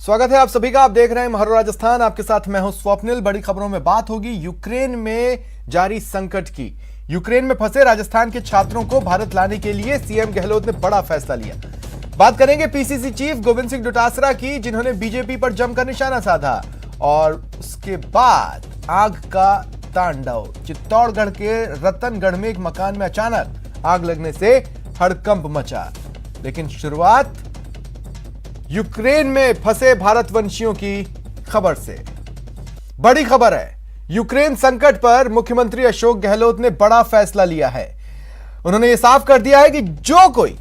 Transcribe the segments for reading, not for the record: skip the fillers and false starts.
स्वागत है आप सभी का। आप देख रहे हैं महरो राजस्थान। आपके साथ मैं हूं स्वप्निल। बड़ी खबरों में बात होगी यूक्रेन में जारी संकट की। यूक्रेन में फंसे राजस्थान के छात्रों को भारत लाने के लिए सीएम गहलोत ने बड़ा फैसला लिया। बात करेंगे पीसीसी चीफ गोविंद सिंह डोटासरा की, जिन्होंने बीजेपी पर जमकर निशाना साधा। और उसके बाद आग का तांडव। चित्तौड़गढ़ के रतनगढ़ में एक मकान में अचानक आग लगने से हड़कंप मचा। लेकिन शुरुआत यूक्रेन में फंसे भारतवंशियों की खबर से। बड़ी खबर है, यूक्रेन संकट पर मुख्यमंत्री अशोक गहलोत ने बड़ा फैसला लिया है। उन्होंने यह साफ कर दिया है कि जो कोई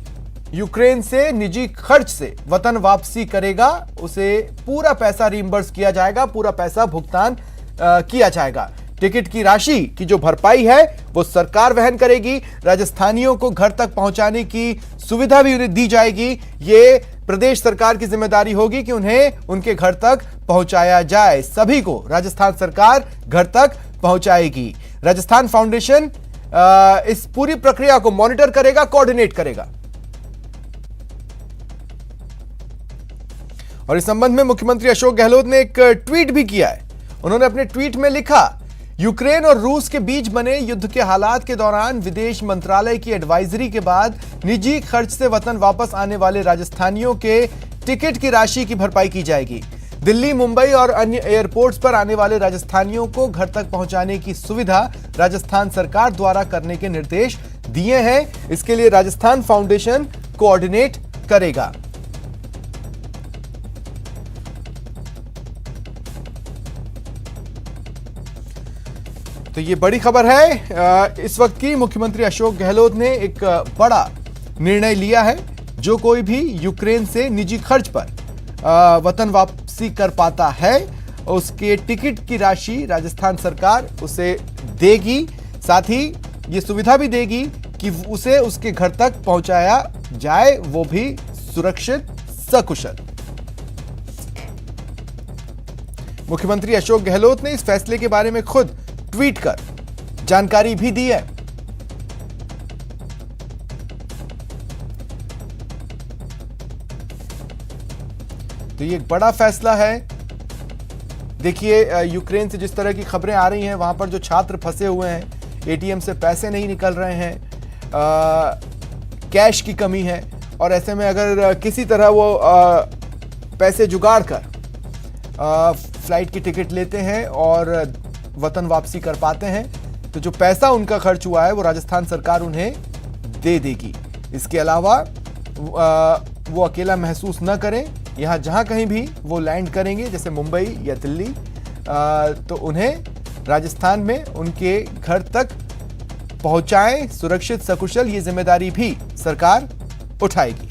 यूक्रेन से निजी खर्च से वतन वापसी करेगा उसे पूरा पैसा रिइंबर्स किया जाएगा, पूरा पैसा भुगतान किया जाएगा। टिकट की राशि की जो भरपाई है वो सरकार वहन करेगी। राजस्थानियों को घर तक पहुंचाने की सुविधा भी उन्हें दी जाएगी। ये प्रदेश सरकार की जिम्मेदारी होगी कि उन्हें उनके घर तक पहुंचाया जाए। सभी को राजस्थान सरकार घर तक पहुंचाएगी। राजस्थान फाउंडेशन इस पूरी प्रक्रिया को मॉनिटर करेगा, कोऑर्डिनेट करेगा। और इस संबंध में मुख्यमंत्री अशोक गहलोत ने एक ट्वीट भी किया है। उन्होंने अपने ट्वीट में लिखा, यूक्रेन और रूस के बीच बने युद्ध के हालात के दौरान विदेश मंत्रालय की एडवाइजरी के बाद निजी खर्च से वतन वापस आने वाले राजस्थानियों के टिकट की राशि की भरपाई की जाएगी। दिल्ली, मुंबई और अन्य एयरपोर्ट्स पर आने वाले राजस्थानियों को घर तक पहुंचाने की सुविधा राजस्थान सरकार द्वारा करने के निर्देश दिए हैं। इसके लिए राजस्थान फाउंडेशन कोऑर्डिनेट करेगा। तो ये बड़ी खबर है इस वक्त की। मुख्यमंत्री अशोक गहलोत ने एक बड़ा निर्णय लिया है। जो कोई भी यूक्रेन से निजी खर्च पर वतन वापसी कर पाता है उसके टिकट की राशि राजस्थान सरकार उसे देगी। साथ ही ये सुविधा भी देगी कि उसे उसके घर तक पहुंचाया जाए, वो भी सुरक्षित सकुशल। मुख्यमंत्री अशोक गहलोत ने इस फैसले के बारे में खुद ट्वीट कर जानकारी भी दी है। तो ये एक बड़ा फैसला है। देखिए, यूक्रेन से जिस तरह की खबरें आ रही हैं, वहां पर जो छात्र फंसे हुए हैं, एटीएम से पैसे नहीं निकल रहे हैं, कैश की कमी है। और ऐसे में अगर किसी तरह वो पैसे जुगाड़ कर फ्लाइट की टिकट लेते हैं और वतन वापसी कर पाते हैं, तो जो पैसा उनका खर्च हुआ है वो राजस्थान सरकार उन्हें दे देगी। इसके अलावा वो अकेला महसूस न करें। यहाँ जहाँ कहीं भी वो लैंड करेंगे, जैसे मुंबई या दिल्ली, तो उन्हें राजस्थान में उनके घर तक पहुँचाएं सुरक्षित सकुशल। ये जिम्मेदारी भी सरकार उठाएगी।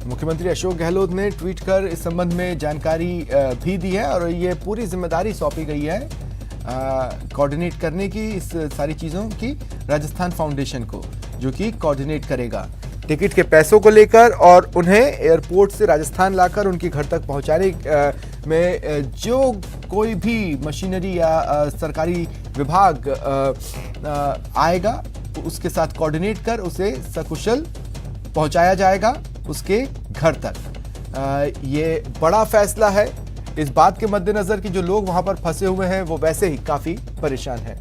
मुख्यमंत्री अशोक गहलोत ने ट्वीट कर इस संबंध में जानकारी भी दी है और ये पूरी जिम्मेदारी सौंपी गई है कोऑर्डिनेट करने की इस सारी चीज़ों की राजस्थान फाउंडेशन को, जो कि कोऑर्डिनेट करेगा टिकट के पैसों को लेकर और उन्हें एयरपोर्ट से राजस्थान लाकर उनके घर तक पहुंचाने में जो कोई भी मशीनरी या सरकारी विभाग आएगा उसके साथ कोऑर्डिनेट कर उसे सकुशल पहुंचाया जाएगा उसके घर तक। ये बड़ा फैसला है इस बात के मद्देनजर कि जो लोग वहां पर फंसे हुए हैं वो वैसे ही काफी परेशान हैं।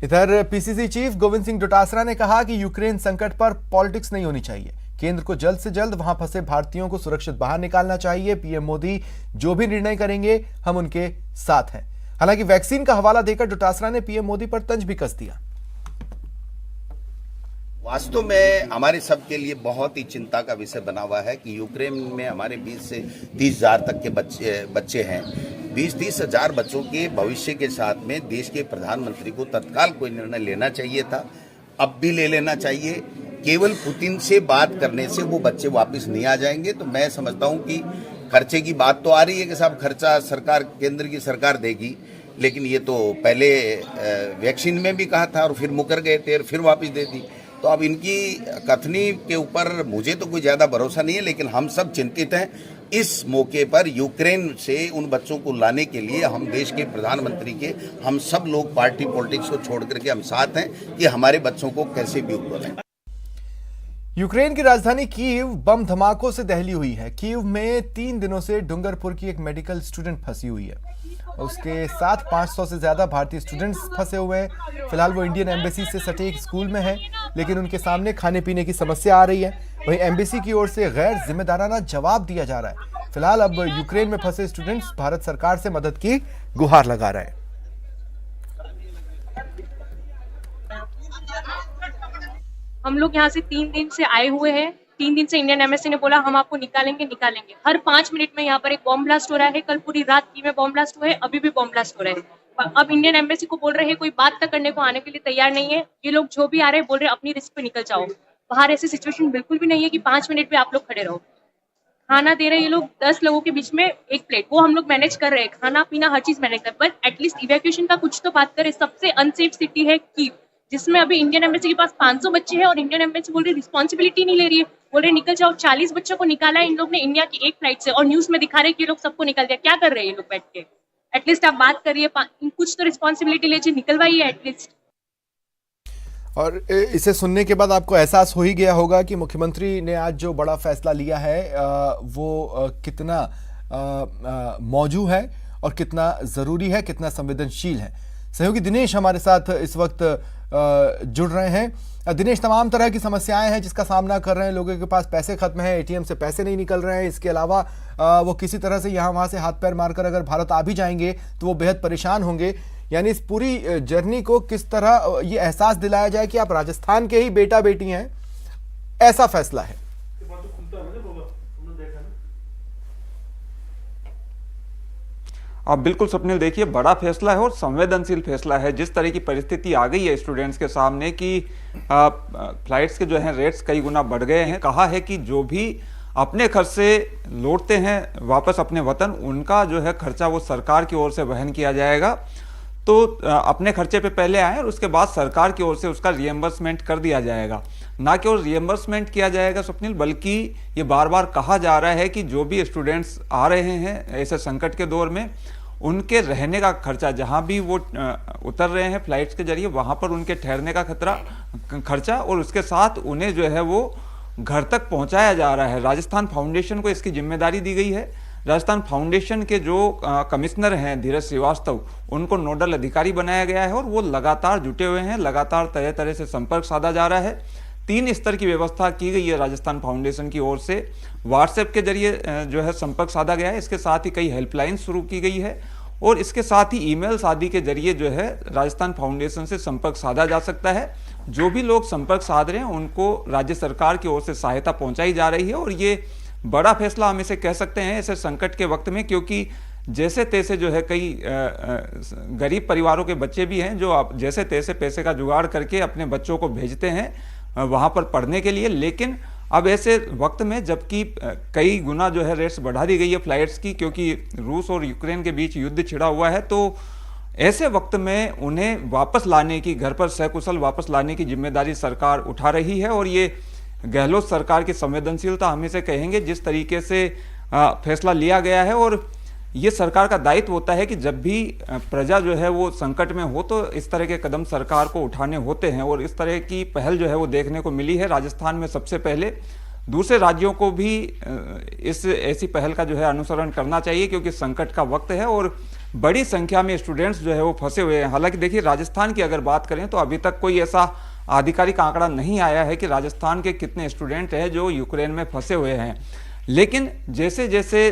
इधर पीसीसी चीफ गोविंद सिंह डोटासरा ने कहा कि यूक्रेन संकट पर पॉलिटिक्स नहीं होनी चाहिए। केंद्र को जल्द से जल्द वहां फंसे भारतीयों को सुरक्षित बाहर निकालना चाहिए। पीएम मोदी जो भी निर्णय करेंगे हम उनके साथ हैं। हालांकि वैक्सीन का हवाला देकर डोटासरा ने पीएम मोदी पर तंज भी कस दिया। वास्तव में हमारे सबके लिए बहुत ही चिंता का विषय बना हुआ है कि यूक्रेन में हमारे 20 से 30 हजार तक के बच्चे हैं। 20-30 हजार बच्चों के भविष्य के साथ में देश के प्रधानमंत्री को तत्काल कोई निर्णय लेना चाहिए था। अब भी ले लेना चाहिए। केवल पुतिन से बात करने से वो बच्चे वापस नहीं आ जाएंगे। तो मैं समझता हूँ कि खर्चे की बात तो आ रही है कि साहब खर्चा सरकार, केंद्र की सरकार देगी, लेकिन ये तो पहले वैक्सीन में भी कहा था और फिर मुकर गए थे और फिर वापस दे दी। तो अब इनकी कथनी के ऊपर मुझे तो कोई ज़्यादा भरोसा नहीं है, लेकिन हम सब चिंतित हैं। इस मौके पर यूक्रेन से उन बच्चों को लाने के लिए हम देश के प्रधानमंत्री के हम सब लोग पार्टी पॉलिटिक्स को छोड़ करके हम साथ हैं कि हमारे बच्चों को कैसे भी उपलब्ध है। यूक्रेन की राजधानी कीव बम धमाकों से दहली हुई है। कीव में 3 दिनों से डूंगरपुर की एक मेडिकल स्टूडेंट फंसी हुई है। उसके साथ 500 से ज्यादा भारतीय स्टूडेंट्स फंसे हुए हैं। फिलहाल वो इंडियन एम्बेसी से सटे एक स्कूल में है, लेकिन उनके सामने खाने पीने की समस्या आ रही है। वहीं एम्बेसी की ओर से गैर जिम्मेदाराना जवाब दिया जा रहा है। फिलहाल अब यूक्रेन में फंसे स्टूडेंट्स भारत सरकार से मदद की गुहार लगा रहे हैं। हम लोग यहाँ से 3 दिन से आए हुए हैं। 3 दिन से इंडियन एम्बेसी ने बोला हम आपको निकालेंगे। हर 5 मिनट में यहाँ पर एक बॉम्ब ब्लास्ट हो रहा है। कल पूरी रात की में बॉम्ब ब्लास्ट हुए, अभी भी बॉम्ब ब्लास्ट हो रहे हैं। अब इंडियन एम्बेसी को बोल रहे हैं, कोई बात तक करने को आने के लिए तैयार नहीं है। ये लोग जो भी आ रहे हैं बोल रहे हैं अपनी रिस्क पे निकल जाओ। बाहर ऐसी सिचुएशन बिल्कुल भी नहीं है कि 5 मिनट में आप लोग खड़े रहो। खाना दे रहे हैं ये लोग 10 लोगों के बीच में एक प्लेट, वो हम लोग मैनेज कर रहे हैं। खाना पीना हर चीज मैनेज कर, बट एटलीस्ट इवैक्यूएशन का कुछ तो बात करें। सबसे अनसेफ सिटी है कीव, जिसमें अभी इंडियन एम्बेसी के पास 500 बच्चे हैं और इंडियन एम्बेसी बोल रही रिस्पॉन्सिबिलिटी नहीं ले रही है। बोल रहे निकल जाओ। 40 बच्चों को निकाला है इन लोग ने इंडिया की एक फ्लाइट से, और न्यूज में दिखा रहे कि ये लोग सबको निकाल दिया। क्या कर रहे हैं ये लोग बैठ के? एटलीस्ट आप बात करिए, कुछ तो रिस्पॉन्सिबिलिटी लीजिए, निकलवाइए एटलीस्ट। और इसे सुनने के बाद आपको एहसास हो ही गया होगा कि मुख्यमंत्री ने आज जो बड़ा फैसला लिया है वो कितना मौजू है और कितना ज़रूरी है, कितना संवेदनशील है। सहयोगी दिनेश हमारे साथ इस वक्त जुड़ रहे हैं। दिनेश, तमाम तरह की समस्याएं हैं जिसका सामना कर रहे हैं। लोगों के पास पैसे खत्म हैं, एटीएम से पैसे नहीं निकल रहे हैं। इसके अलावा वो किसी तरह से यहाँ वहाँ से हाथ पैर मारकर अगर भारत आ भी जाएंगे तो वो बेहद परेशान होंगे। यानी इस पूरी जर्नी को किस तरह ये एहसास दिलाया जाए कि आप राजस्थान के ही बेटा बेटी हैं, ऐसा फैसला है। अब बिल्कुल स्वप्निल, देखिए बड़ा फैसला है और संवेदनशील फैसला है। जिस तरह की परिस्थिति आ गई है स्टूडेंट्स के सामने कि फ्लाइट्स के जो हैं रेट्स कई गुना बढ़ गए हैं। कहा है कि जो भी अपने खर्च से लौटते हैं वापस अपने वतन, उनका जो है खर्चा वो सरकार की ओर से वहन किया जाएगा। तो अपने खर्चे पे पहले आए और उसके बाद सरकार की ओर से उसका रिएम्बर्समेंट कर दिया जाएगा। ना केवल रिएम्बर्समेंट किया जाएगा स्वप्निल, बल्कि ये बार बार कहा जा रहा है कि जो भी स्टूडेंट्स आ रहे हैं ऐसे संकट के दौर में, उनके रहने का खर्चा, जहां भी वो उतर रहे हैं फ्लाइट्स के जरिए, वहां पर उनके ठहरने का खर्चा और उसके साथ उन्हें जो है वो घर तक पहुंचाया जा रहा है। राजस्थान फाउंडेशन को इसकी जिम्मेदारी दी गई है। राजस्थान फाउंडेशन के जो कमिश्नर हैं धीरज श्रीवास्तव, उनको नोडल अधिकारी बनाया गया है और वो लगातार जुटे हुए हैं। लगातार तरह तरह से संपर्क साधा जा रहा है। 3 स्तर की व्यवस्था की गई है राजस्थान फाउंडेशन की ओर से। व्हाट्सएप के जरिए जो है संपर्क साधा गया है। इसके साथ ही कई हेल्पलाइन शुरू की गई है और इसके साथ ही ईमेल्स आदि के जरिए जो है राजस्थान फाउंडेशन से संपर्क साधा जा सकता है। जो भी लोग संपर्क साध रहे हैं उनको राज्य सरकार की ओर से सहायता पहुंचाई जा रही है। और ये बड़ा फैसला हम इसे कह सकते हैं ऐसे संकट के वक्त में, क्योंकि जैसे तैसे जो है कई गरीब परिवारों के बच्चे भी हैं जो आप जैसे तैसे पैसे का जुगाड़ करके अपने बच्चों को भेजते हैं वहाँ पर पढ़ने के लिए। लेकिन अब ऐसे वक्त में जबकि कई गुना जो है रेट्स बढ़ा दी गई है फ्लाइट्स की, क्योंकि रूस और यूक्रेन के बीच युद्ध छिड़ा हुआ है, तो ऐसे वक्त में उन्हें वापस लाने की, घर पर सकुशल वापस लाने की जिम्मेदारी सरकार उठा रही है। और ये गहलोत सरकार की संवेदनशीलता हम इसे कहेंगे। जिस तरीके से फैसला लिया गया है, और ये सरकार का दायित्व होता है कि जब भी प्रजा जो है वो संकट में हो तो इस तरह के कदम सरकार को उठाने होते हैं। और इस तरह की पहल जो है वो देखने को मिली है राजस्थान में सबसे पहले। दूसरे राज्यों को भी इस ऐसी पहल का जो है अनुसरण करना चाहिए, क्योंकि संकट का वक्त है और बड़ी संख्या में स्टूडेंट्स जो है वो फंसे हुए हैं। हालांकि देखिए राजस्थान की अगर बात करें तो अभी तक कोई ऐसा आधिकारिक आंकड़ा नहीं आया है कि राजस्थान के कितने स्टूडेंट हैं जो यूक्रेन में फंसे हुए हैं। लेकिन जैसे जैसे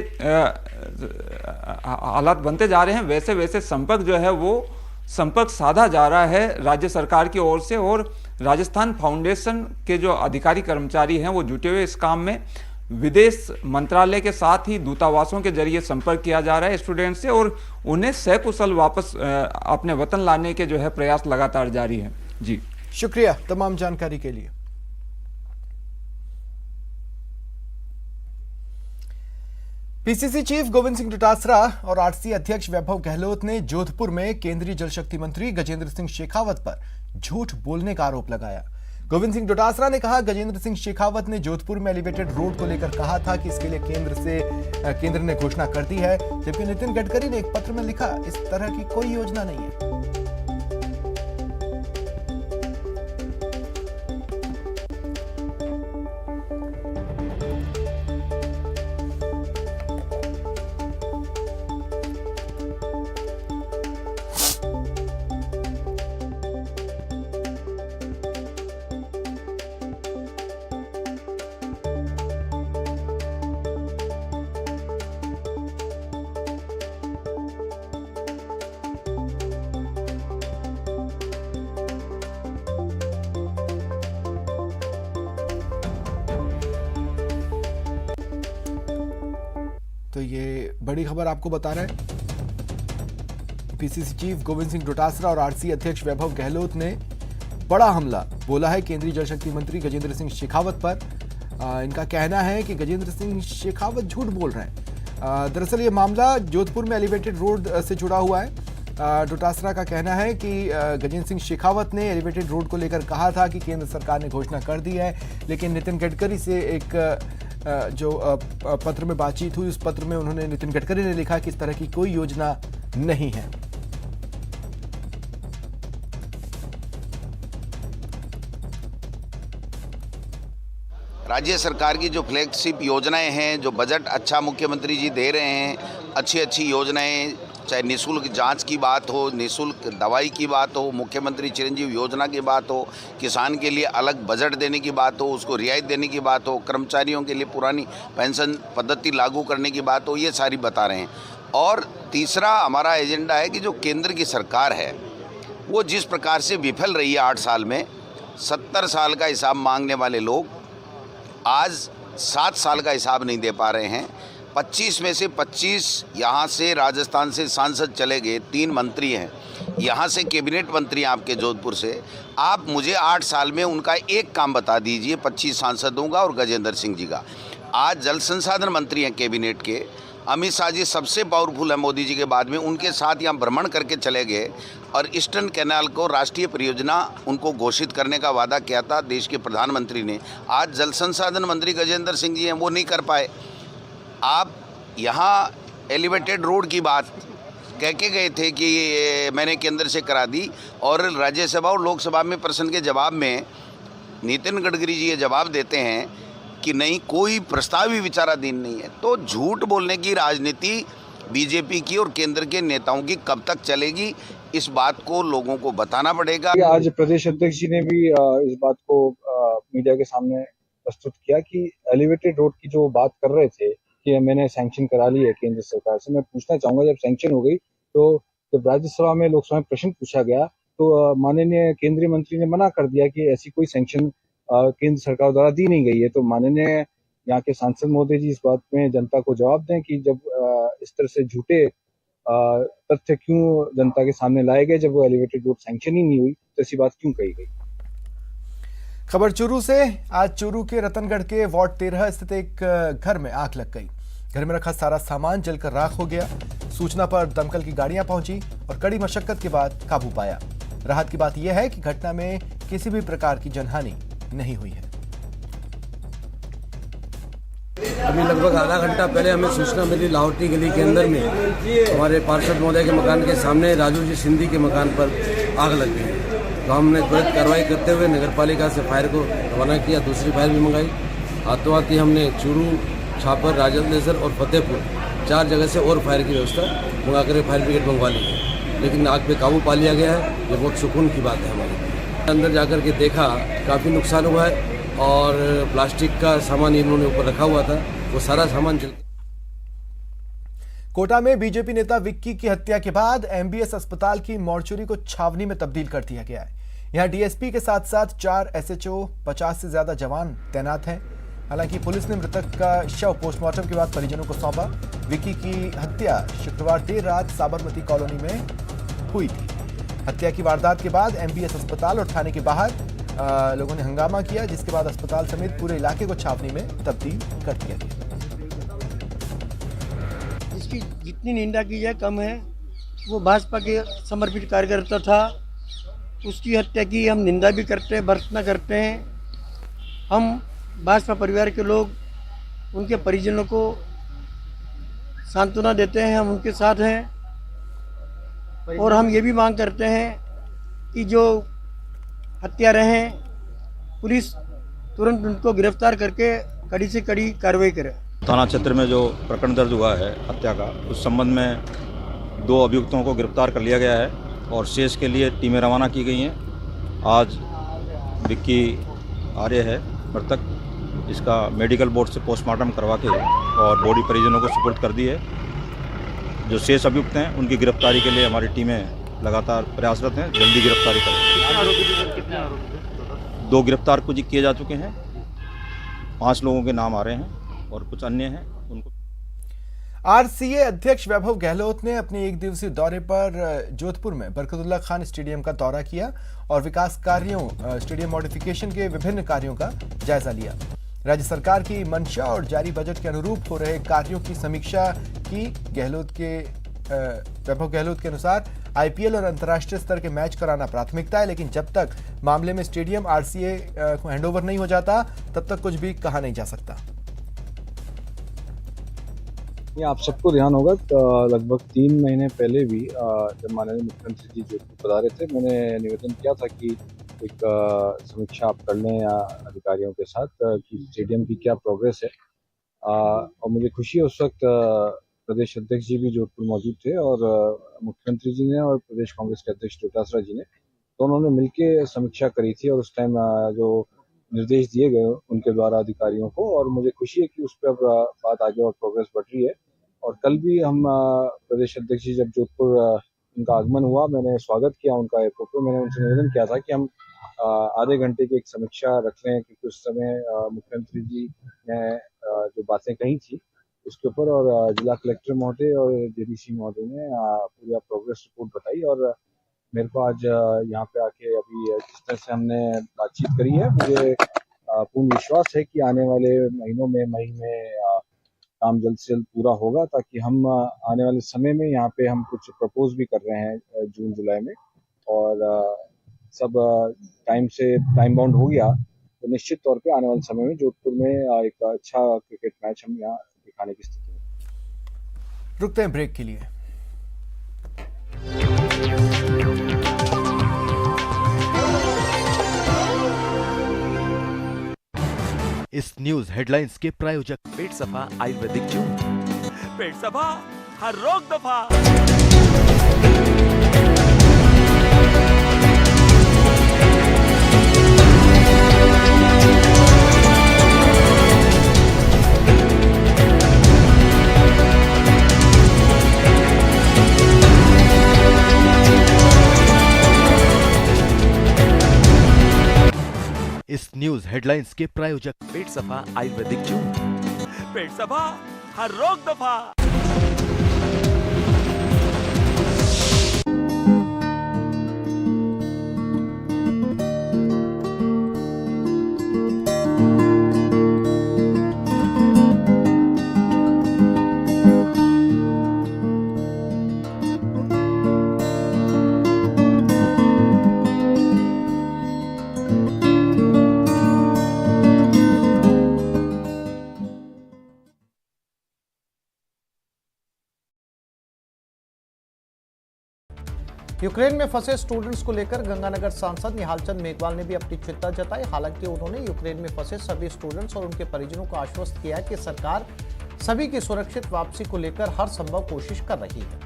हालात बनते जा रहे हैं वैसे वैसे संपर्क जो है वो संपर्क साधा जा रहा है राज्य सरकार की ओर से। और राजस्थान फाउंडेशन के जो अधिकारी कर्मचारी हैं वो जुटे हुए इस काम में। विदेश मंत्रालय के साथ ही दूतावासों के जरिए संपर्क किया जा रहा है स्टूडेंट से और उन्हें सकुशल वापस अपने वतन लाने के जो है प्रयास लगातार जारी हैं। जी शुक्रिया तमाम जानकारी के लिए। पीसीसी चीफ गोविंद सिंह डोटासरा और आरसी अध्यक्ष वैभव गहलोत ने जोधपुर में केंद्रीय जल शक्ति मंत्री गजेंद्र सिंह शेखावत पर झूठ बोलने का आरोप लगाया। गोविंद सिंह डोटासरा ने कहा, गजेंद्र सिंह शेखावत ने जोधपुर में एलिवेटेड रोड को लेकर कहा था कि इसके लिए केंद्र ने घोषणा कर दी है, जबकि नितिन गडकरी ने एक पत्र में लिखा, इस तरह की कोई योजना नहीं है। तो ये बड़ी खबर आपको बता रहे हैं। पीसीसी चीफ गोविंद सिंह डोटासरा और आरसी अध्यक्ष वैभव गहलोत ने बड़ा हमला बोला है केंद्रीय जल शक्ति मंत्री गजेंद्र सिंह शेखावत पर। इनका कहना है कि गजेंद्र सिंह शेखावत झूठ बोल रहे हैं। दरअसल ये मामला जोधपुर में एलिवेटेड रोड से जुड़ा हुआ है। डोटासरा का कहना है कि गजेंद्र सिंह शेखावत ने एलिवेटेड रोड को लेकर कहा था कि केंद्र सरकार ने घोषणा कर दी है, लेकिन नितिन गडकरी से एक जो पत्र में बातचीत हुई, उस पत्र में उन्होंने, नितिन गडकरी ने लिखा कि इस तरह की कोई योजना नहीं है। राज्य सरकार की जो फ्लैगशिप योजनाएं हैं, जो बजट अच्छा मुख्यमंत्री जी दे रहे हैं, अच्छी अच्छी योजनाएं, चाहे निःशुल्क जांच की बात हो, निःशुल्क दवाई की बात हो, मुख्यमंत्री चिरंजीव योजना की बात हो, किसान के लिए अलग बजट देने की बात हो, उसको रियायत देने की बात हो, कर्मचारियों के लिए पुरानी पेंशन पद्धति लागू करने की बात हो, ये सारी बता रहे हैं। और तीसरा हमारा एजेंडा है कि जो केंद्र की सरकार है वो जिस प्रकार से विफल रही है 8 साल में, 70 साल का हिसाब मांगने वाले लोग आज 7 साल का हिसाब नहीं दे पा रहे हैं। 25 में से 25 यहाँ से राजस्थान से सांसद चले गए, 3 मंत्री हैं, यहाँ से कैबिनेट मंत्री हैं आपके जोधपुर से। आप मुझे 8 साल में उनका एक काम बता दीजिए, 25 सांसदों का और गजेंद्र सिंह जी का। आज जल संसाधन मंत्री हैं कैबिनेट के, अमित शाह जी सबसे पावरफुल है मोदी जी के बाद में, उनके साथ यहाँ भ्रमण करके चले गए और ईस्टर्न कैनाल को राष्ट्रीय परियोजना उनको घोषित करने का वादा किया था देश के प्रधानमंत्री ने। आज जल संसाधन मंत्री गजेंद्र सिंह जी हैं, वो नहीं कर पाए। आप यहाँ एलिवेटेड रोड की बात कह के गए थे कि मैंने केंद्र से करा दी, और राज्यसभा और लोकसभा में प्रश्न के जवाब में नितिन गडकरी जी ये जवाब देते हैं कि नहीं, कोई प्रस्ताव ही विचाराधीन नहीं है। तो झूठ बोलने की राजनीति बीजेपी की और केंद्र के नेताओं की कब तक चलेगी, इस बात को लोगों को बताना पड़ेगा। आज प्रदेश अध्यक्ष जी ने भी इस बात को मीडिया के सामने प्रस्तुत किया कि एलिवेटेड रोड की जो बात कर रहे थे कि मैंने सैंक्शन करा ली है केंद्र सरकार से। मैं पूछना चाहूंगा, जब सैंक्शन हो गई तो जब राज्यसभा में लोकसभा में प्रश्न पूछा गया तो माननीय केंद्रीय मंत्री ने मना कर दिया कि ऐसी कोई सैंक्शन केंद्र सरकार द्वारा दी नहीं गई है। तो माननीय यहाँ के सांसद महोदय जी इस बात में जनता को जवाब दें कि जब इस तरह से झूठे तथ्य क्यों जनता के सामने लाए गए, जब वो एलिवेटेड रोड सैंक्शन ही नहीं हुई तो ऐसी बात क्यों कही गई। खबर चूरू से। आज चूरू के रतनगढ़ के वार्ड 13 स्थित एक घर में आग लग गई। घर में रखा सारा सामान जलकर राख हो गया। सूचना पर दमकल की गाड़ियां पहुंची और कड़ी मशक्कत के बाद काबू पाया। राहत की बात यह है कि घटना में किसी भी प्रकार की जनहानि नहीं हुई है। अभी लगभग आधा घंटा पहले हमें सूचना मिली, लाहौटी गली के अंदर में हमारे पार्षद महोदय के मकान के सामने राजू जी सिंधी के मकान पर आग लग गई। तो हमने त्वरित कार्रवाई करते हुए नगरपालिका से फायर को रवाना किया, दूसरी फायर भी मंगाई। हाथों हाथ ही हमने चूरू, छापर, राजदेसर और फतेहपुर 4 जगह से और फायर की व्यवस्था मंगा कर फायर ब्रिगेड मंगवा ली है, लेकिन आग पे काबू पा लिया गया है। ये बहुत सुकून की बात है हमारे लिए। अंदर जाकर के देखा काफ़ी नुकसान हुआ है और प्लास्टिक का सामान इन्होंने ऊपर रखा हुआ था, वो सारा सामान जल। कोटा में बीजेपी नेता विक्की की हत्या के बाद एमबीएस अस्पताल की मॉर्चुरी को छावनी में तब्दील कर दिया गया है। यहां डीएसपी के साथ साथ 4 एसएचओ, 50 से ज्यादा जवान तैनात हैं। हालांकि पुलिस ने मृतक का शव पोस्टमार्टम के बाद परिजनों को सौंपा। विक्की की हत्या शुक्रवार देर रात साबरमती कॉलोनी में हुई थी। हत्या की वारदात के बाद एमबीएस अस्पताल और थाने के बाहर लोगों ने हंगामा किया, जिसके बाद अस्पताल समेत पूरे इलाके को छावनी में तब्दील कर दिया गया। इसकी जितनी निंदा की जाए कम है। वो भाजपा के समर्पित कार्यकर्ता था, उसकी हत्या की हम निंदा भी करते हैं, भर्त्सना करते हैं। हम भाजपा परिवार के लोग उनके परिजनों को सांत्वना देते हैं, हम उनके साथ हैं और हम ये भी मांग करते हैं कि जो हत्यारे हैं पुलिस तुरंत उनको गिरफ्तार करके कड़ी से कड़ी कार्रवाई करे। थाना क्षेत्र में जो प्रकरण दर्ज हुआ है हत्या का, उस संबंध में 2 अभियुक्तों को गिरफ्तार कर लिया गया है और शेष के लिए टीमें रवाना की गई हैं। आज विक्की आर्य है मृतक, इसका मेडिकल बोर्ड से पोस्टमार्टम करवा के और बॉडी परिजनों को सुपुर्द कर दी है। जो शेष अभियुक्त हैं उनकी गिरफ्तारी के लिए हमारी टीमें लगातार प्रयासरत हैं, जल्दी गिरफ्तारी करें। 2 गिरफ्तार कुछ किए जा चुके हैं, 5 लोगों के नाम आ रहे हैं और कुछ अन्य हैं उनको। आरसीए अध्यक्ष वैभव गहलोत ने अपने 1 दिवसीय दौरे पर जोधपुर में बरकतुल्ला खान स्टेडियम का दौरा किया और विकास कार्यों, स्टेडियम मॉडिफिकेशन के विभिन्न कार्यों का जायजा लिया। राज्य सरकार की मंशा और जारी बजट के अनुरूप हो रहे कार्यों की समीक्षा की। वैभव गहलोत के अनुसार आईपीएल और अंतर्राष्ट्रीय स्तर के मैच कराना प्राथमिकता है, लेकिन जब तक मामले में स्टेडियम आरसीए को हैंडओवर नहीं हो जाता तब तक कुछ भी कहा नहीं जा सकता। ये आप सबको ध्यान होगा, लगभग 3 महीने पहले भी जब माननीय मुख्यमंत्री जी जोधपुर पधारे थे, मैंने निवेदन किया था कि एक समीक्षा आप कर लें अधिकारियों के साथ कि स्टेडियम की क्या प्रोग्रेस है। और मुझे खुशी है उस वक्त प्रदेश अध्यक्ष जी भी जोधपुर मौजूद थे और मुख्यमंत्री जी ने और प्रदेश कांग्रेस के अध्यक्ष डोटासरा जी ने, तो उन्होंने मिलकर समीक्षा करी थी और उस टाइम जो निर्देश दिए गए उनके द्वारा अधिकारियों को, और मुझे खुशी है कि उस पर बात आगे और प्रोग्रेस बढ़ रही है। और कल भी हम प्रदेश अध्यक्ष जी जब जोधपुर उनका आगमन हुआ, मैंने स्वागत किया उनका एयरपोर्ट पर। मैंने उनसे निवेदन किया था कि हम आधे घंटे की एक समीक्षा रख लें, क्योंकि उस समय मुख्यमंत्री जी ने जो बातें कही थी उसके ऊपर, और जिला कलेक्टर महोदय और जेडीसी महोदय ने पूरा प्रोग्रेस रिपोर्ट बताई। और मेरे को आज यहाँ पे आके अभी जिस तरह से हमने बातचीत करी है, मुझे पूर्ण विश्वास है कि आने वाले महीनों में मई में काम जल्द से जल्द पूरा होगा, ताकि हम आने वाले समय में यहाँ पे हम कुछ प्रपोज भी कर रहे हैं जून जुलाई में, और सब टाइम बाउंड हो गया तो निश्चित तौर पे आने वाले समय में जोधपुर में एक अच्छा क्रिकेट मैच हम यहाँ दिखाने की स्थिति में। रुकते हैं ब्रेक के लिए। इस न्यूज हेडलाइंस के प्रायोजक पेट सफा आयुर्वेदिक चूर्ण, पेट सफा हर रोग दफा। इस न्यूज हेडलाइंस के प्रायोजक पेट सफा आयुर्वेदिक चूर्ण, पेट सफा हर रोग दफा। यूक्रेन में फंसे स्टूडेंट्स को लेकर गंगानगर सांसद निहालचंद मेघवाल ने भी अपनी चिंता जताई। हालांकि उन्होंने यूक्रेन में फंसे सभी स्टूडेंट्स और उनके परिजनों को आश्वस्त किया कि सरकार सभी की सुरक्षित वापसी को लेकर हर संभव कोशिश कर रही है।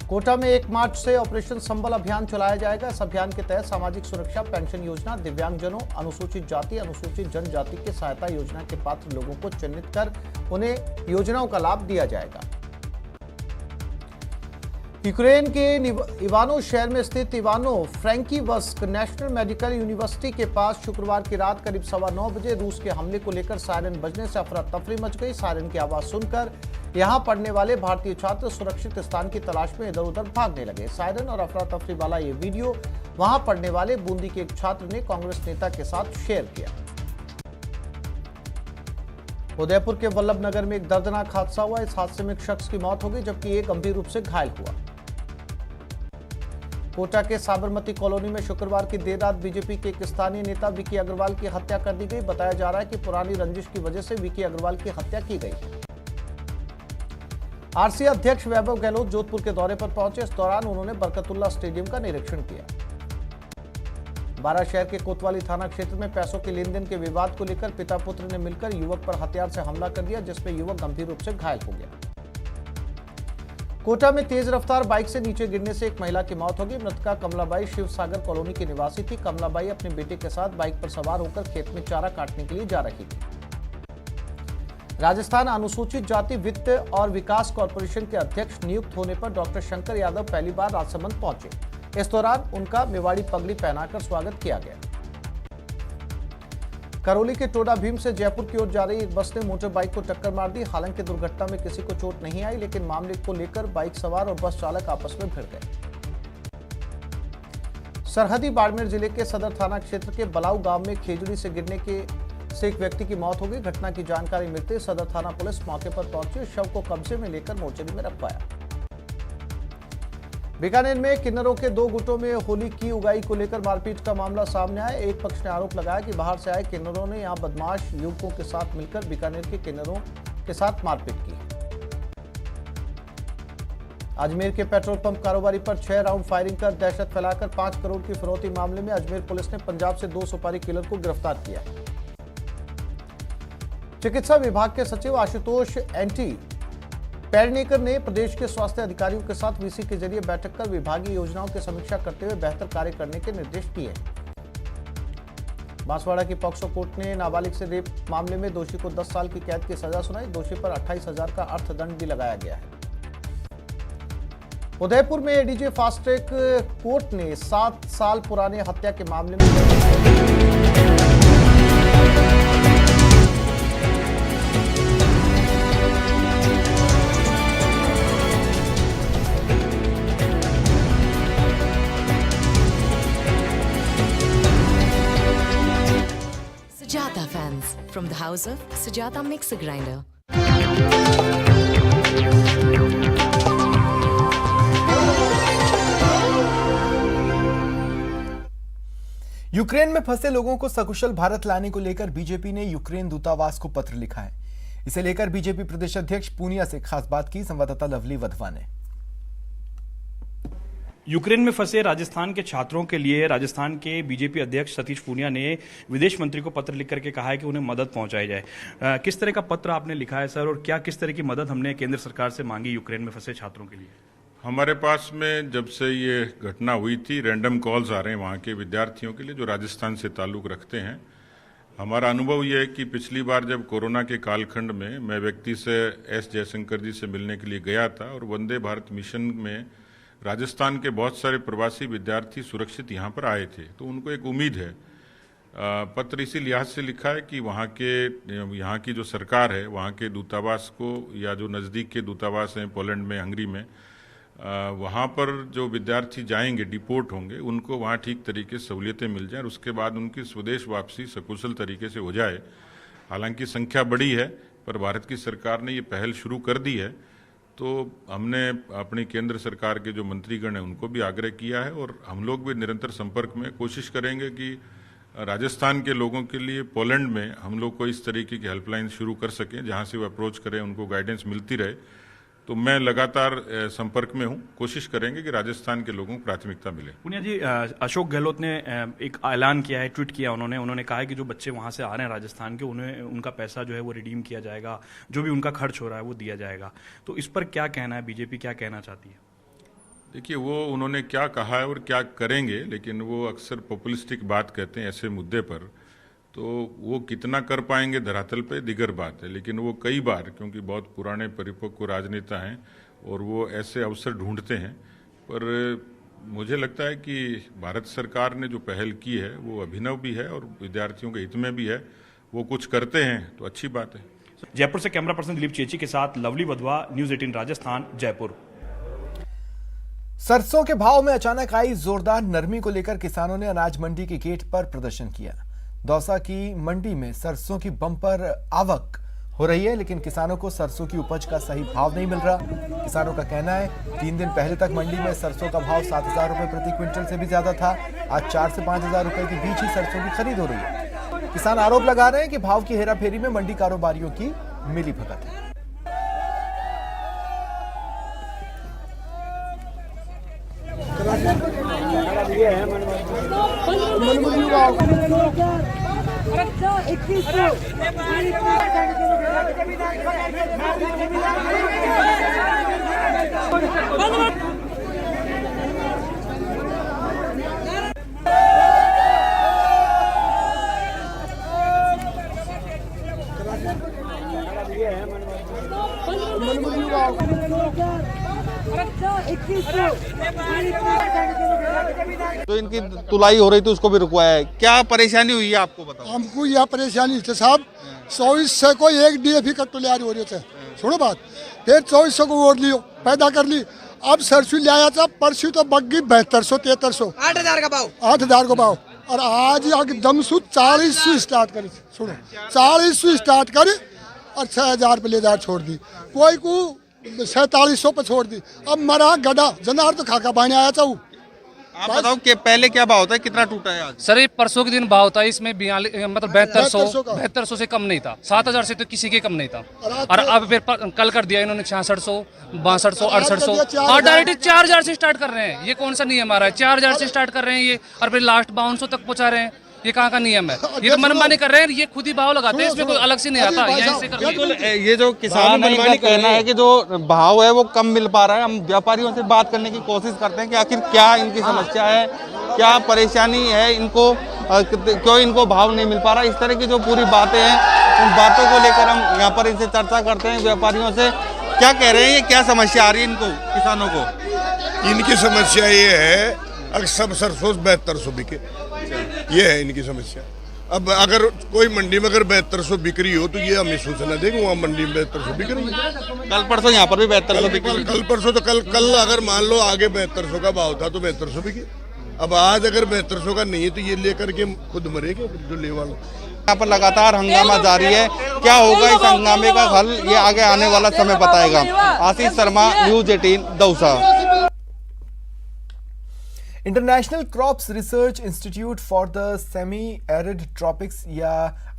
कोटा में 1 मार्च से ऑपरेशन संबल अभियान चलाया जाएगा। इस अभियान के तहत सामाजिक सुरक्षा पेंशन योजना, दिव्यांगजनों, अनुसूचित जाति, अनुसूचित जनजाति के सहायता योजना के पात्र लोगों को चिन्हित कर उन्हें योजनाओं का लाभ दिया जाएगा। यूक्रेन के इवानो शहर में स्थित इवानो फ्रैंकीवस्क नेशनल मेडिकल यूनिवर्सिटी के पास शुक्रवार की रात करीब 9:15 बजे रूस के हमले को लेकर सायरन बजने से अफरा तफरी मच गई। सायरन की आवाज सुनकर यहां पढ़ने वाले भारतीय छात्र सुरक्षित स्थान की तलाश में इधर उधर भागने लगे। सायरन और अफरा तफरी वाला ये वीडियो वहां पढ़ने वाले बूंदी के एक छात्र ने कांग्रेस नेता के साथ शेयर किया। उदयपुर के वल्लभ नगर में एक दर्दनाक हादसा हुआ। इस हादसे में एक शख्स की मौत हो गई जबकि एक गंभीर रूप से घायल हुआ। कोटा के साबरमती कॉलोनी में शुक्रवार की देर रात बीजेपी के एक स्थानीय नेता विकी अग्रवाल की हत्या कर दी गई। बताया जा रहा है कि पुरानी रंजिश की वजह से विकी अग्रवाल की हत्या की गई। आरसीए अध्यक्ष वैभव गहलोत जोधपुर के दौरे पर पहुंचे। इस दौरान उन्होंने बरकतुल्ला स्टेडियम का निरीक्षण किया। बारा शहर के कोतवाली थाना क्षेत्र में पैसों के लेन देन के विवाद को लेकर पिता पुत्र ने मिलकर युवक पर हथियार से हमला कर दिया, जिसमें युवक गंभीर रूप से घायल हो गया। कोटा में तेज रफ्तार बाइक से नीचे गिरने से एक महिला की मौत हो गई। मृतका कमलाबाई शिव सागर कॉलोनी की निवासी थी। कमलाबाई अपने बेटे के साथ बाइक पर सवार होकर खेत में चारा काटने के लिए जा रही थी। राजस्थान अनुसूचित जाति वित्त और विकास कॉर्पोरेशन के अध्यक्ष नियुक्त होने पर डॉक्टर शंकर यादव पहली बार राजसमंद पहुंचे। इस दौरान उनका मेवाड़ी पगड़ी पहनाकर स्वागत किया गया। करौली के टोडा भीम से जयपुर की ओर जा रही एक बस ने मोटर बाइक को टक्कर मार दी। हालांकि दुर्घटना में किसी को चोट नहीं आई, लेकिन मामले को लेकर बाइक सवार और बस चालक आपस में भिड़ गए। सरहदी बाड़मेर जिले के सदर थाना क्षेत्र के बलाऊ गांव में खेजड़ी से गिरने से एक व्यक्ति की मौत हो गई। घटना की जानकारी मिलते सदर थाना पुलिस मौके पर पहुंची, शव को कब्जे में लेकर मोर्चरी में रखवाया। बीकानेर में किन्नरों के दो गुटों में होली की उगाई को लेकर मारपीट का मामला सामने आया। एक पक्ष ने आरोप लगाया कि बाहर से आए किन्नरों ने यहां बदमाश युवकों के साथ मिलकर बीकानेर के किन्नरों के साथ मारपीट की। अजमेर के पेट्रोल पंप कारोबारी पर 6 राउंड फायरिंग कर दहशत फैलाकर 5 करोड़ की फिरौती मामले में अजमेर पुलिस ने पंजाब से 2 सुपारी किलर को गिरफ्तार किया। चिकित्सा विभाग के सचिव आशुतोष एनटी पेडनेकर ने प्रदेश के स्वास्थ्य अधिकारियों के साथ वीसी के जरिए बैठक कर विभागीय योजनाओं की समीक्षा करते हुए बेहतर कार्य करने के निर्देश दिए। बांसवाड़ा की पॉक्सो कोर्ट ने नाबालिग से रेप मामले में दोषी को 10 साल की कैद की सजा सुनाई। दोषी पर 28,000 का अर्थदंड भी लगाया गया है। उदयपुर में एडीजे फास्ट ट्रैक कोर्ट ने 7 साल पुराने हत्या के मामले में Sujata fans from the house of Sujata Mixer Grinder. Ukraine में फंसे लोगों को सकुशल भारत लाने को लेकर बीजेपी ने यूक्रेन दूतावास को पत्र लिखा है। इसे लेकर बीजेपी प्रदेश अध्यक्ष पूनिया से खास बात की संवाददाता लवली वधवा ने। यूक्रेन में फंसे राजस्थान के छात्रों के लिए राजस्थान के बीजेपी अध्यक्ष सतीश पूनिया ने विदेश मंत्री को पत्र लिख करके कहा है कि उन्हें मदद पहुंचाई जाए। किस तरह का पत्र आपने लिखा है सर, और क्या किस तरह की मदद हमने केंद्र सरकार से मांगी यूक्रेन में फंसे छात्रों के लिए? हमारे पास में जब से ये घटना हुई थी, रैंडम कॉल्स आ रहे हैं वहाँ के विद्यार्थियों के लिए जो राजस्थान से ताल्लुक रखते हैं। हमारा अनुभव ये है कि पिछली बार जब कोरोना के कालखंड में मैं व्यक्ति से एस जयशंकर जी से मिलने के लिए गया था और वंदे भारत मिशन में राजस्थान के बहुत सारे प्रवासी विद्यार्थी सुरक्षित यहाँ पर आए थे, तो उनको एक उम्मीद है। पत्र इसी लिहाज से लिखा है कि यहाँ की जो सरकार है, वहाँ के दूतावास को या जो नज़दीक के दूतावास हैं पोलैंड में, हंगरी में, वहाँ पर जो विद्यार्थी जाएंगे, डिपोर्ट होंगे, उनको वहाँ ठीक तरीके से सहूलियतें मिल जाएं और उसके बाद उनकी स्वदेश वापसी सकुशल तरीके से हो जाए। हालांकि संख्या बड़ी है, पर भारत की सरकार ने ये पहल शुरू कर दी है, तो हमने अपनी केंद्र सरकार के जो मंत्रीगण हैं उनको भी आग्रह किया है और हम लोग भी निरंतर संपर्क में कोशिश करेंगे कि राजस्थान के लोगों के लिए पोलैंड में हम लोग को इस तरीके की हेल्पलाइन शुरू कर सकें, जहां से वो अप्रोच करें, उनको गाइडेंस मिलती रहे। तो मैं लगातार संपर्क में हूं, कोशिश करेंगे कि राजस्थान के लोगों को प्राथमिकता मिले। पूनिया जी, अशोक गहलोत ने एक ऐलान किया है, ट्वीट किया उन्होंने कहा है कि जो बच्चे वहां से आ रहे हैं राजस्थान के, उन्हें उनका पैसा जो है वो रिडीम किया जाएगा, जो भी उनका खर्च हो रहा है वो दिया जाएगा। तो इस पर क्या कहना है, बीजेपी क्या कहना चाहती है? देखिए, वो उन्होंने क्या कहा है और क्या करेंगे, लेकिन वो अक्सर पॉपुलिस्टिक बात कहते हैं ऐसे मुद्दे पर, तो वो कितना कर पाएंगे धरातल पे दिगर बात है। लेकिन वो कई बार, क्योंकि बहुत पुराने परिपक्व राजनेता हैं और वो ऐसे अवसर ढूंढते हैं, पर मुझे लगता है कि भारत सरकार ने जो पहल की है वो अभिनव भी है और विद्यार्थियों के हित में भी है। वो कुछ करते हैं तो अच्छी बात है। जयपुर से कैमरा पर्सन दिलीप चेची के साथ लवली वधवा, न्यूज 18 राजस्थान, जयपुर। सरसों के भाव में अचानक आई जोरदार नरमी को लेकर किसानों ने अनाज मंडी के गेट पर प्रदर्शन किया। दौसा की मंडी में सरसों की बम्पर आवक हो रही है, लेकिन किसानों को सरसों की उपज का सही भाव नहीं मिल रहा। किसानों का कहना है 3 दिन पहले तक मंडी में सरसों का भाव 7,000 रुपए प्रति क्विंटल से भी ज्यादा था। आज 4 से 5,000 रुपए के बीच ही सरसों की खरीद हो रही है। किसान आरोप लगा रहे हैं कि भाव की हेराफेरी में मंडी कारोबारियों की मिलीभगत है। तो इनकी तुलाई हो रही थी, उसको भी रुकवाया है। क्या परेशानी हुई है आपको बताओ? हमको यह परेशानी थी साहब, 2400 को एक DAP का तैयार हो रहे थे। सुनो बात, फिर 2400 को वोट लियो, पैदा कर ली। अब सरसों ले आया था, परसों तो बग्गी 7200 7300 8,000 का भाव, 8,000 का भाव। और आज एकदम सु 40 स्टार्ट करी। सुनो 40 स्टार्ट करी और 6,000 पे लेदार छोड़ दी। कोई को 4700 पे छोड़ दी। अब मरा गड़ा जनार तो खाका पानी आया था। आप बताओ कि पहले क्या भाव था, कितना टूटा है आज? सर ये परसों के दिन भाव था, इसमें 42 मतलब 7200 से कम नहीं था। 7,000 से तो किसी के कम नहीं था। और अब फिर कल कर दिया इन्होंने 6600 6200 6800 और डायरेक्ट 4,000 से स्टार्ट कर रहे हैं। ये कौन सा नियम आ रहा है? 4,000 से स्टार्ट कर रहे हैं ये, और फिर लास्ट 5200 तक पहुंचा रहे हैं। ये कहाँ का नियम है? ये तो मनमानी कर रहे हैं, ये खुद ही भाव लगाते हैं, इसमें कोई अलग से नहीं आता। ये जो किसान का कहना है कि जो भाव है वो कम मिल पा रहा है। हम व्यापारियों से बात करने की कोशिश करते हैं कि आखिर क्या इनकी समस्या है, क्या परेशानी है इनको, क्यों इनको भाव नहीं मिल पा रहा। इस तरह की जो पूरी बातें हैं, उन बातों को लेकर हम यहाँ पर इनसे चर्चा करते हैं। व्यापारियों से क्या कह रहे हैं, ये क्या समस्या आ रही है इनको, किसानों को? इनकी समस्या ये है अक्सर सरसों 7200 बिके, ये है इनकी समस्या। अब अगर कोई मंडी में अगर 7200 बिक्री हो तो ये हमें सूचना देंगे, वहाँ मंडी में 7200 बिक रही है। कल परसों यहाँ पर भी 7200 बिकी। कल परसों तो कल अगर मान लो आगे 7200 का भाव था तो 7200 बिके। अब आज अगर 7200 का नहीं है तो ये लेकर के खुद मरेंगे जो ले वालों। यहाँ पर लगातार हंगामा जारी है। क्या होगा इस हंगामे का हल, ये आगे आने वाला समय बताएगा। Ashish Sharma, news 18 Dausa. International crops research institute for the semi arid tropics या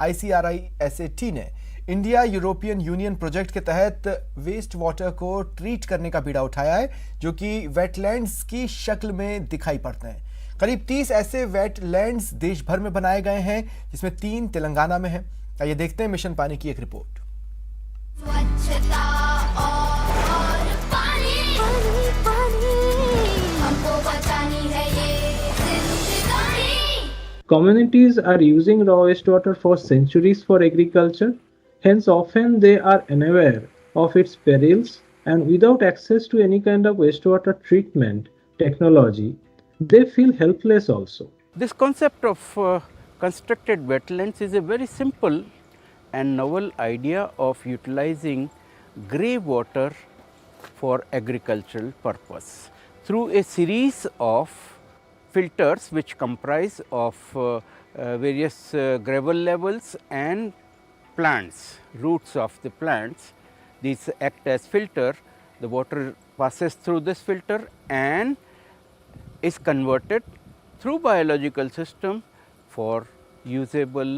ICRISAT ने इंडिया यूरोपियन यूनियन प्रोजेक्ट के तहत वेस्ट वाटर को ट्रीट करने का बीड़ा उठाया है, जो कि वेटलैंड्स की शक्ल में दिखाई पड़ते हैं। करीब 30 ऐसे वेटलैंड्स देश भर में बनाए गए हैं, जिसमें 3 तेलंगाना में हैं। आइए देखते हैं मिशन पानी की एक report. Communities are using raw wastewater for centuries for agriculture, hence often they are unaware of its perils, and without access to any kind of wastewater treatment technology, they feel helpless also. This concept of constructed wetlands is a very simple and novel idea of utilizing grey water for agricultural purpose through a series of filters which comprise of various gravel levels and plants, roots of the plants. These act as filter. The water passes through this filter and is converted through biological system for usable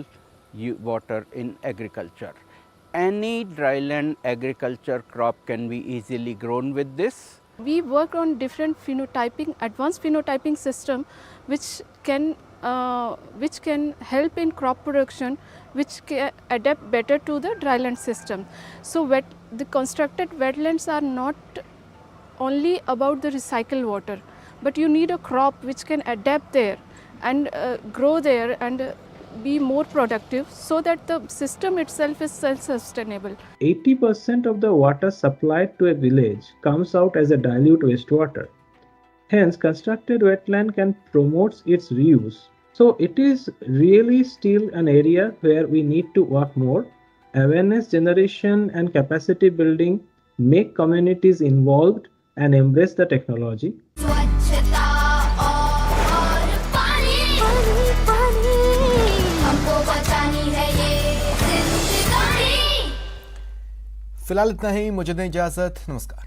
water in agriculture. Any dryland agriculture crop can be easily grown with this. We work on different phenotyping, advanced phenotyping system, which can help in crop production, which can adapt better to the dryland system. So the constructed wetlands are not only about the recycled water, but you need a crop which can adapt there and grow there and be more productive, so that the system itself is self-sustainable. 80% of the water supplied to a village comes out as a dilute wastewater. Hence, constructed wetland can promote its reuse. So, it is really still an area where we need to work more. Awareness generation and capacity building make communities involved and embrace the technology. फिलहाल इतना ही, मुझे दें इजाजत, नमस्कार।